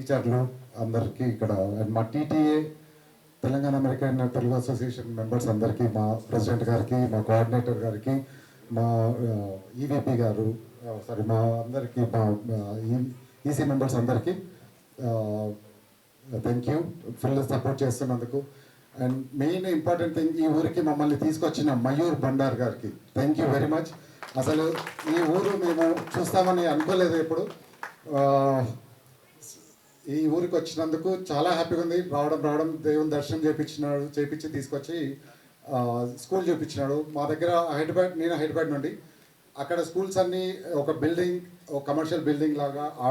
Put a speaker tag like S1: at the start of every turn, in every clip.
S1: టీచర్లు అందరికీ ఇక్కడ అండ్ మా TTA Telangana American Telugu association members అందరికీ, మా ప్రెసిడెంట్ గారికి, మా కోఆర్డినేటర్ గారికి, మా ఈవీపీ గారు, సారీ మా అందరికీ, మా ఈసీ మెంబర్స్ అందరికీ థ్యాంక్ యూ ఫుల్ సపోర్ట్ చేస్తున్నందుకు. అండ్ మెయిన్ ఇంపార్టెంట్ థింగ్, ఈ ఊరికి మమ్మల్ని తీసుకొచ్చిన మయూర్ బండార్ గారికి థ్యాంక్ యూ వెరీ మచ్. అసలు ఈ ఊరు మేము చూస్తామని అనుకోలేదు ఎప్పుడు. ఈ ఊరికి వచ్చినందుకు చాలా హ్యాపీగా ఉంది. రావడం దేవుని దర్శనం చేయించి తీసుకొచ్చి స్కూల్ చూపించినాడు. మా దగ్గర నేను హైదరాబాద్ నుండి, అక్కడ స్కూల్స్ అన్నీ ఒక బిల్డింగ్, ఒక కమర్షియల్ బిల్డింగ్ లాగా ఆ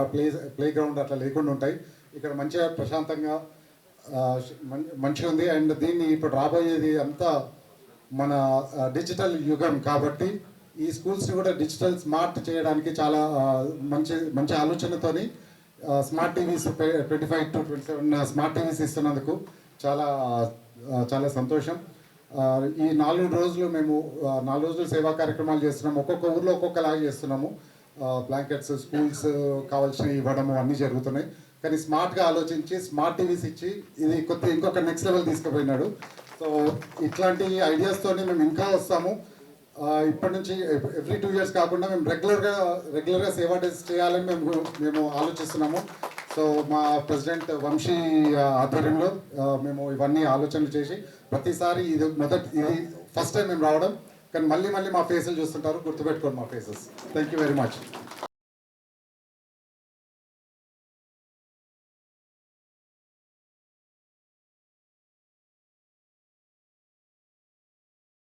S1: ప్లే గ్రౌండ్ అట్లా లేకుండా ఉంటాయి. ఇక్కడ మంచిగా ప్రశాంతంగా మంచిగా ఉంది. అండ్ దీన్ని ఇప్పుడు రాబోయేది అంతా మన డిజిటల్ యుగం కాబట్టి ఈ స్కూల్స్ని కూడా డిజిటల్ స్మార్ట్ చేయడానికి చాలా మంచి ఆలోచనతోని smart TVs 25 to 27 smart TVs ఇస్తున్నందుకు చాలా చాలా సంతోషం. ఈ 4 రోజులు మేము 4 రోజులు సేవా కార్యక్రమాలు చేస్తున్నాము. ఒక్కొక్క ఊర్లో ఒక్కొక్కలాగా చేస్తున్నాము. బ్లాంకెట్స్, స్కూల్స్ కావాల్సినవి ఇవ్వడము అన్నీ జరుగుతున్నాయి. కానీ స్మార్ట్గా ఆలోచించి స్మార్ట్ టీవీస్ ఇచ్చి ఇది ఇంకొక నెక్స్ట్ లెవెల్ తీసుకుపోయినాడు. సో ఇట్లాంటి ఐడియాస్తోనే మేము ఇంకా వస్తాము. ఇప్పటి నుంచి ఎవ్రీ 2 years కాకుండా మేము రెగ్యులర్గా సేవా డేస్ చేయాలని మేము ఆలోచిస్తున్నాము. సో మా ప్రెసిడెంట్ వంశీ ఆధ్వర్యంలో మేము ఇవన్నీ ఆలోచనలు చేసి ప్రతిసారి ఇది ఫస్ట్ టైం మేము రావడం, కానీ మళ్ళీ మా ఫేసులు చూస్తుంటారు. గుర్తుపెట్టుకోండి మా faces. Thank you very much.